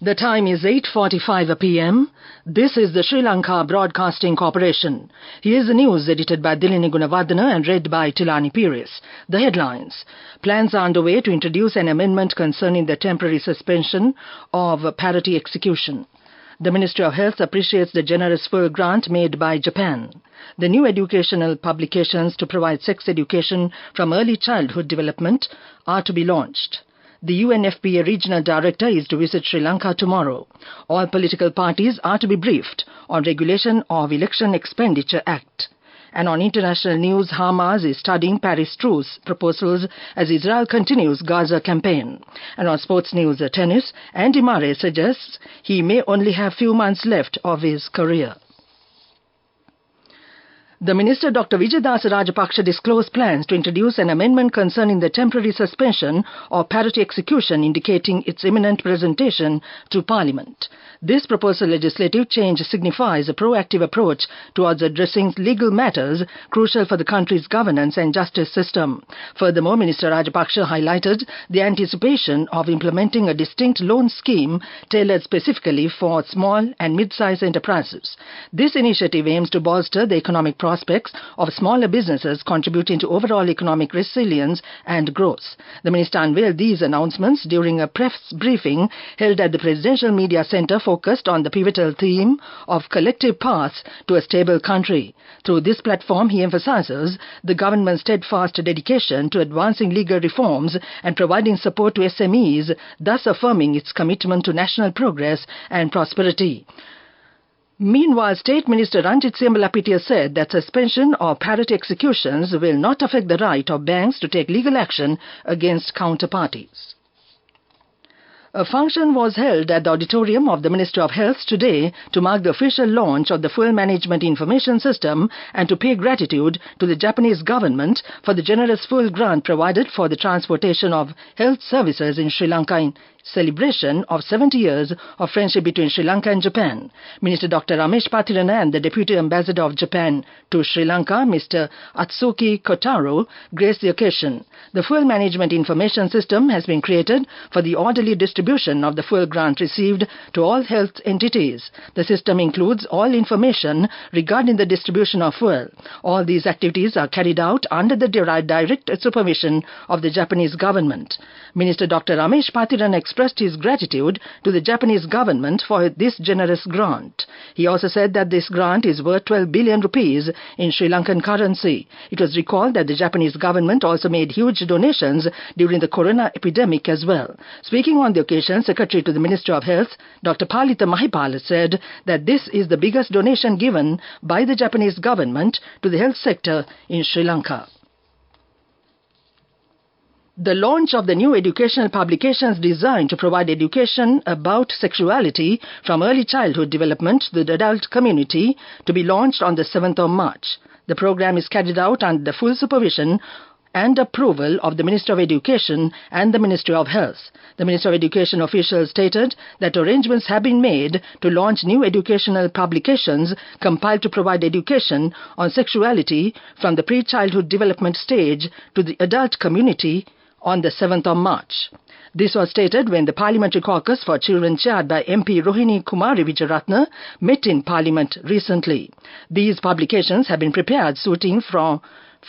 The time is 8:45 p.m. This is the Sri Lanka Broadcasting Corporation. Here's the news edited by Dilini Gunawardena and read by Tilani Pires. The headlines. Plans are underway to introduce an amendment concerning the temporary suspension of parity execution. The Ministry of Health appreciates the generous full grant made by Japan. The new educational publications to provide sex education from early childhood development are to be launched. The UNFPA Regional Director is to visit Sri Lanka tomorrow. All political parties are to be briefed on regulation of Election Expenditure Act. And on international news, Hamas is studying Paris truce proposals as Israel continues Gaza campaign. And on sports news, tennis, Andy Murray suggests he may only have few months left of his career. The Minister Dr. Vijayadasa Rajapaksa disclosed plans to introduce an amendment concerning the temporary suspension of parity execution, indicating its imminent presentation to Parliament. This proposed legislative change signifies a proactive approach towards addressing legal matters crucial for the country's governance and justice system. Furthermore, Minister Rajapaksa highlighted the anticipation of implementing a distinct loan scheme tailored specifically for small and mid-sized enterprises. This initiative aims to bolster the economic prospects of smaller businesses, contributing to overall economic resilience and growth. The minister unveiled these announcements during a press briefing held at the Presidential Media Centre focused on the pivotal theme of collective paths to a stable country. Through this platform, he emphasizes the government's steadfast dedication to advancing legal reforms and providing support to SMEs, thus affirming its commitment to national progress and prosperity. Meanwhile, State Minister Ranjit Siambalapitiya said that suspension of parity executions will not affect the right of banks to take legal action against counterparties. A function was held at the auditorium of the Ministry of Health today to mark the official launch of the Full Management Information System and to pay gratitude to the Japanese government for the generous full grant provided for the transportation of health services in Sri Lanka in celebration of 70 years of friendship between Sri Lanka and Japan. Minister Dr. Ramesh Pathirana and the Deputy Ambassador of Japan to Sri Lanka, Mr. Atsuki Kotaro, graced the occasion. The Full Management Information System has been created for the orderly distribution of the full grant received to all health entities. The system includes all information regarding the distribution of fuel. All these activities are carried out under the direct supervision of the Japanese government. Minister Dr. Ramesh Pathirana expressed his gratitude to the Japanese government for this generous grant. He also said that this grant is worth 12 billion rupees in Sri Lankan currency. It was recalled that the Japanese government also made huge donations during the corona epidemic as well. Speaking on the occasion, Secretary to the Ministry of Health, Dr. Palitha Mahipala, said that this is the biggest donation given by the Japanese government to the health sector in Sri Lanka. The launch of the new educational publications designed to provide education about sexuality from early childhood development to the adult community to be launched on the 7th of March. The program is carried out under the full supervision and approval of the Minister of Education and the Ministry of Health. The Minister of Education officials stated that arrangements have been made to launch new educational publications compiled to provide education on sexuality from the pre-childhood development stage to the adult community on the 7th of March. This was stated when the Parliamentary Caucus for Children chaired by MP Rohini Kumari Vijayaratne met in Parliament recently. These publications have been prepared suiting from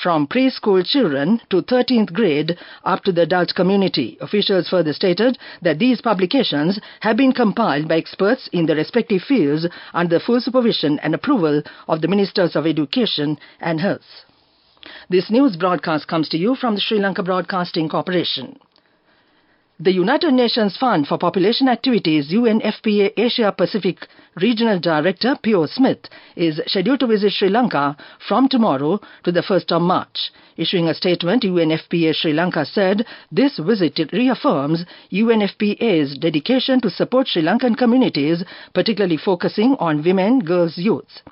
preschool children to 13th grade up to the adult community. Officials further stated that these publications have been compiled by experts in the respective fields under the full supervision and approval of the Ministers of Education and Health. This news broadcast comes to you from the Sri Lanka Broadcasting Corporation. The United Nations Fund for Population Activities, UNFPA Asia Pacific Regional Director Pio Smith is scheduled to visit Sri Lanka from tomorrow to the 1st of March. Issuing a statement, UNFPA Sri Lanka said this visit reaffirms UNFPA's dedication to support Sri Lankan communities, particularly focusing on women, girls, youth.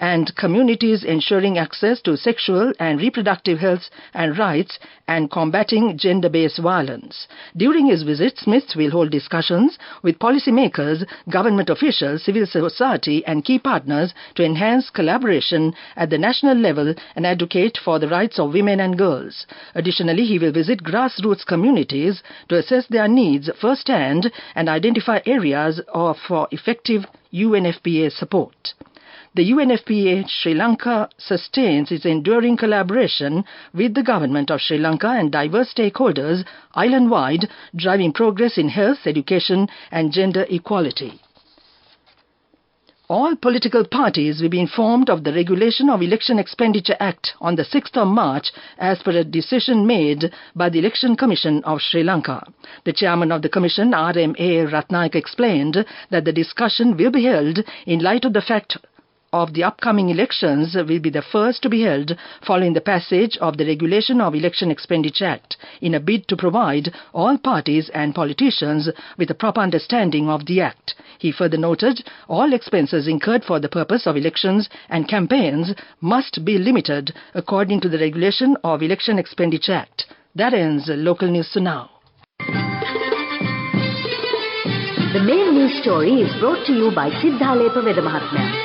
and communities ensuring access to sexual and reproductive health and rights and combating gender-based violence. During his visit, Smith will hold discussions with policymakers, government officials, civil society and key partners to enhance collaboration at the national level and advocate for the rights of women and girls. Additionally, he will visit grassroots communities to assess their needs firsthand and identify areas for effective UNFPA support. The UNFPA Sri Lanka sustains its enduring collaboration with the government of Sri Lanka and diverse stakeholders island-wide, driving progress in health, education and gender equality. All political parties will be informed of the Regulation of Election Expenditure Act on the 6th of March as per a decision made by the Election Commission of Sri Lanka. The chairman of the commission, R.M.A. Ratnaik, explained that the discussion will be held in light of the fact of the upcoming elections will be the first to be held following the passage of the Regulation of Election Expenditure Act in a bid to provide all parties and politicians with a proper understanding of the Act. He further noted all expenses incurred for the purpose of elections and campaigns must be limited according to the Regulation of Election Expenditure Act. That ends Local News Now. The main news story is brought to you by Sinhala Mahatmya.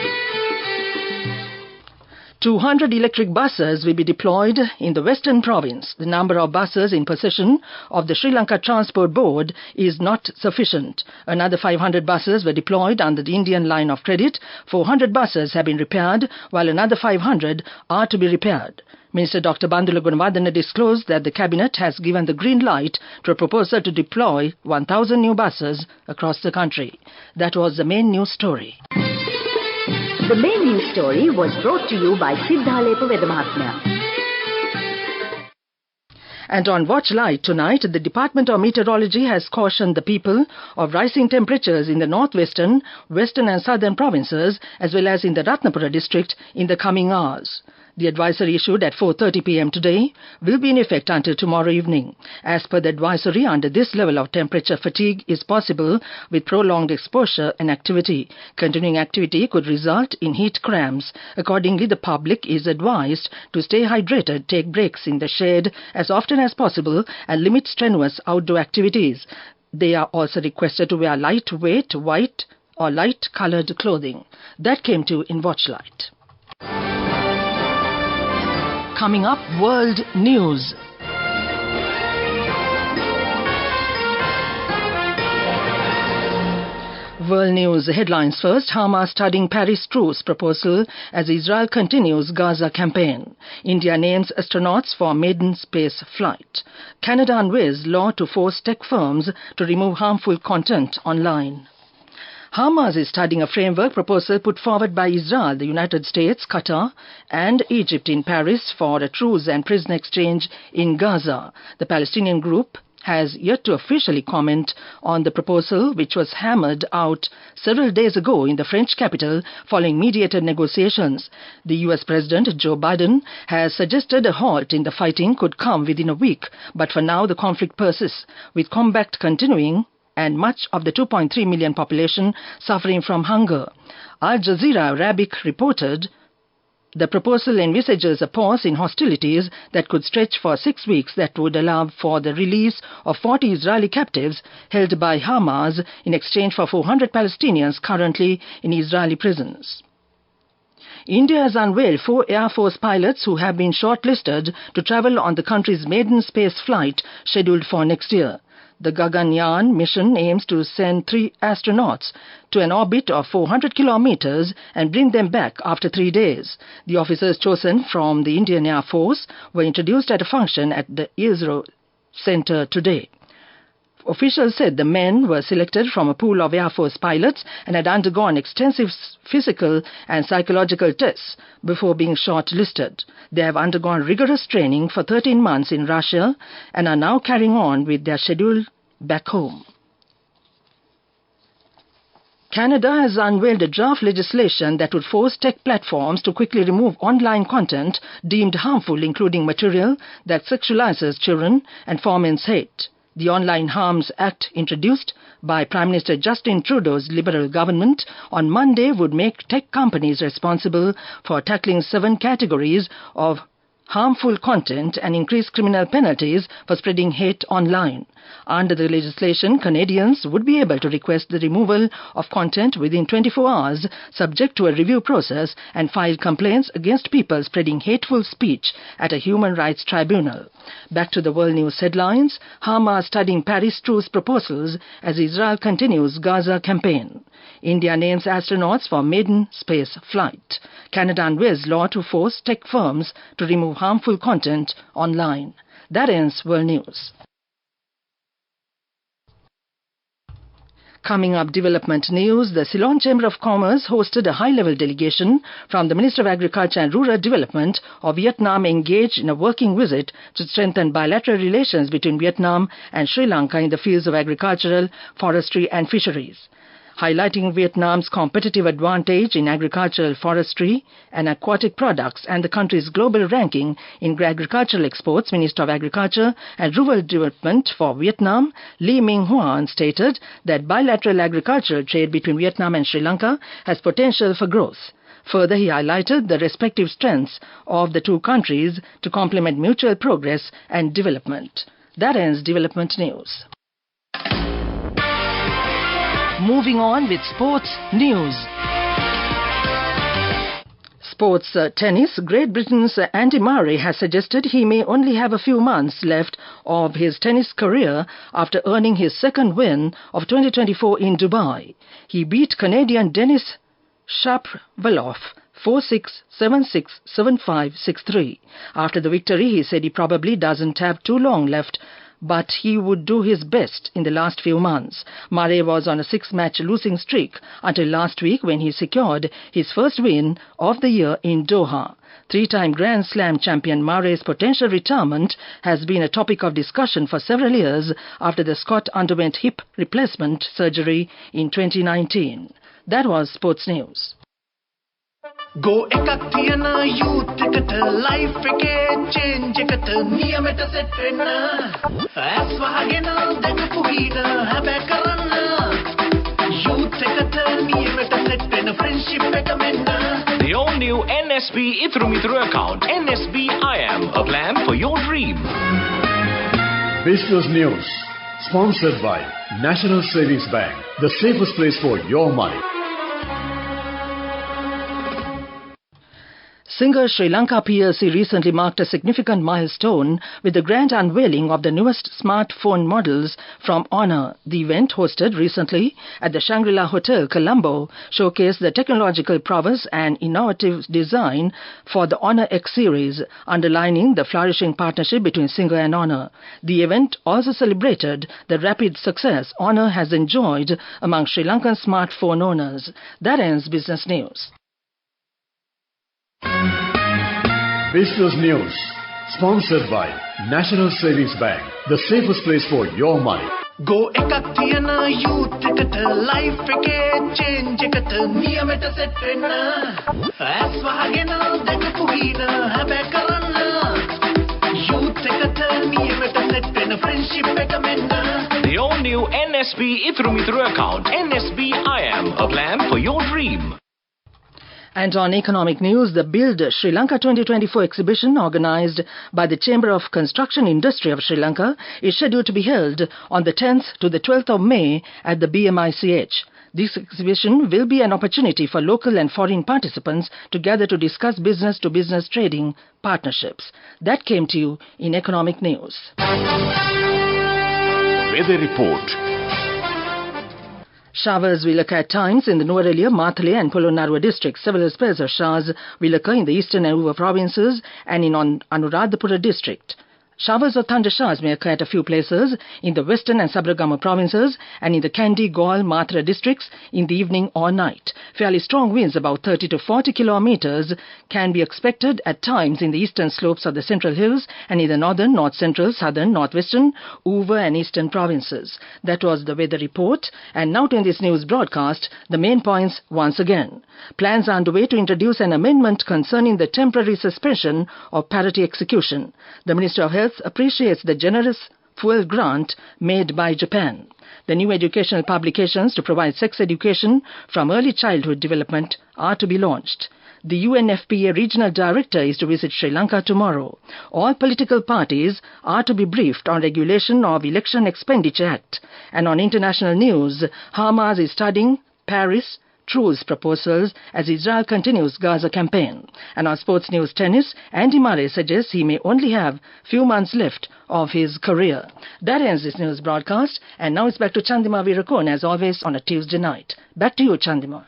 200 electric buses will be deployed in the Western Province. The number of buses in possession of the Sri Lanka Transport Board is not sufficient. Another 500 buses were deployed under the Indian line of credit. 400 buses have been repaired, while another 500 are to be repaired. Minister Dr. Bandula Gunawardena disclosed that the Cabinet has given the green light to a proposal to deploy 1,000 new buses across the country. That was the main news story. The main news story was brought to you by Sinhala Mahatmya. And on Watch Light tonight, the Department of Meteorology has cautioned the people of rising temperatures in the northwestern, western and southern provinces as well as in the Ratnapura district in the coming hours. The advisory issued at 4:30 p.m. today will be in effect until tomorrow evening. As per the advisory, under this level of temperature, fatigue is possible with prolonged exposure and activity. Continuing activity could result in heat cramps. Accordingly, the public is advised to stay hydrated, take breaks in the shade as often as possible and limit strenuous outdoor activities. They are also requested to wear lightweight, white or light-colored clothing. That came to in Watchlight. Coming up, World News. World News headlines first. Hamas studying Paris truce proposal as Israel continues Gaza campaign. India names astronauts for maiden space flight. Canada unveils law to force tech firms to remove harmful content online. Hamas is studying a framework proposal put forward by Israel, the United States, Qatar and Egypt in Paris for a truce and prisoner exchange in Gaza. The Palestinian group has yet to officially comment on the proposal, which was hammered out several days ago in the French capital following mediated negotiations. The US President Joe Biden has suggested a halt in the fighting could come within a week, but for now the conflict persists, with combat continuing and much of the 2.3 million population suffering from hunger. Al Jazeera Arabic reported the proposal envisages a pause in hostilities that could stretch for 6 weeks that would allow for the release of 40 Israeli captives held by Hamas in exchange for 400 Palestinians currently in Israeli prisons. India has unveiled 4 Air Force pilots who have been shortlisted to travel on the country's maiden space flight scheduled for next year. The Gaganyaan mission aims to send 3 astronauts to an orbit of 400 kilometers and bring them back after 3 days. The officers chosen from the Indian Air Force were introduced at a function at the ISRO Center today. Officials said the men were selected from a pool of Air Force pilots and had undergone extensive physical and psychological tests before being shortlisted. They have undergone rigorous training for 13 months in Russia and are now carrying on with their schedule back home. Canada has unveiled a draft legislation that would force tech platforms to quickly remove online content deemed harmful, including material that sexualizes children and foments hate. The Online Harms Act, introduced by Prime Minister Justin Trudeau's Liberal government on Monday, would make tech companies responsible for tackling 7 categories of harmful content and increase criminal penalties for spreading hate online. Under the legislation, Canadians would be able to request the removal of content within 24 hours, subject to a review process, and file complaints against people spreading hateful speech at a human rights tribunal. Back to the world news headlines. Hamas studying Paris truce proposals as Israel continues Gaza campaign. India names astronauts for maiden space flight. Canada unveils law to force tech firms to remove harmful content online. That ends World News. Coming up, development news. The Ceylon Chamber of Commerce hosted a high-level delegation from the Minister of Agriculture and Rural Development of Vietnam engaged in a working visit to strengthen bilateral relations between Vietnam and Sri Lanka in the fields of agricultural, forestry and fisheries. Highlighting Vietnam's competitive advantage in agricultural, forestry and aquatic products and the country's global ranking in agricultural exports, Minister of Agriculture and Rural Development for Vietnam, Lee Minh-Hoan, stated that bilateral agricultural trade between Vietnam and Sri Lanka has potential for growth. Further, he highlighted the respective strengths of the two countries to complement mutual progress and development. That ends development news. Moving on with sports news. Sports tennis. Great Britain's Andy Murray has suggested he may only have a few months left of his tennis career after earning his second win of 2024 in Dubai. He beat Canadian Denis Shapovalov 4-6, 7-6, 7-5, 6-3. After the victory, he said he probably doesn't have too long left, but he would do his best in the last few months. Murray was on a 6-match losing streak until last week when he secured his first win of the year in Doha. 3-time Grand Slam champion Murray's potential retirement has been a topic of discussion for several years after the Scot underwent hip replacement surgery in 2019. That was sports news. Go ekak thiyana youth eකට life එකේ change එකට නියමෙට set වෙන්න ඇස් වහගෙන දැකපු හීන හැබැ කරන්න youth එකට නියමෙට set වෙන friendship එක මෙන්න. The all new NSB Ithru Mithru account, NSB IAM, a plan for your dream. Business News, sponsored by National Savings Bank, the safest place for your money. Singer Sri Lanka PLC recently marked a significant milestone with the grand unveiling of the newest smartphone models from Honor. The event, hosted recently at the Shangri-La Hotel, Colombo, showcased the technological prowess and innovative design for the Honor X series, underlining the flourishing partnership between Singer and Honor. The event also celebrated the rapid success Honor has enjoyed among Sri Lankan smartphone owners. That ends business news. Business News, sponsored by National Savings Bank, the safest place for your money. Go ekak thiyana youth එකට life එකේ change එකට නියමෙට set වෙන්න ඇස් වහගෙන දැකපු හීන හැබැ කරන්න youth එකට නියමෙට set වෙන friendship එක මෙන්න. The all new NSB Ithru Mithru account, NSB IAM, a plan for your dream. And on economic news, the Build Sri Lanka 2024 exhibition organized by the Chamber of Construction Industry of Sri Lanka is scheduled to be held on the 10th to the 12th of May at the BMICH. This exhibition will be an opportunity for local and foreign participants to gather to discuss business-to-business trading partnerships. That came to you in economic news. Weather report. Showers will occur at times in the Nuwara, Matale and Polonnaruwa districts. Several spells of showers will occur in the eastern and Uva provinces and in Anuradhapura district. Showers or thunder showers may occur at a few places in the western and Sabaragama provinces and in the Kandy, Gaul, Mathura districts in the evening or night. Fairly strong winds, about 30 to 40 kilometers, can be expected at times in the eastern slopes of the central hills and in the northern, north central, southern, northwestern, Uva and eastern provinces. That was the weather report. And now to this news broadcast, the main points once again. Plans are underway to introduce an amendment concerning the temporary suspension of parity execution. The Minister of Health appreciates the generous fuel grant made by Japan. The new educational publications to provide sex education from early childhood development are to be launched. The UNFPA regional director is to visit Sri Lanka tomorrow. All political parties are to be briefed on regulation of Election Expenditure Act. And on international news, Hamas is studying Paris truce proposals as Israel continues Gaza campaign. And on sports news tennis, Andy Murray suggests he may only have few months left of his career. That ends this news broadcast, and now it's back to Chandima Virakon as always on a Tuesday night. Back to you, Chandima.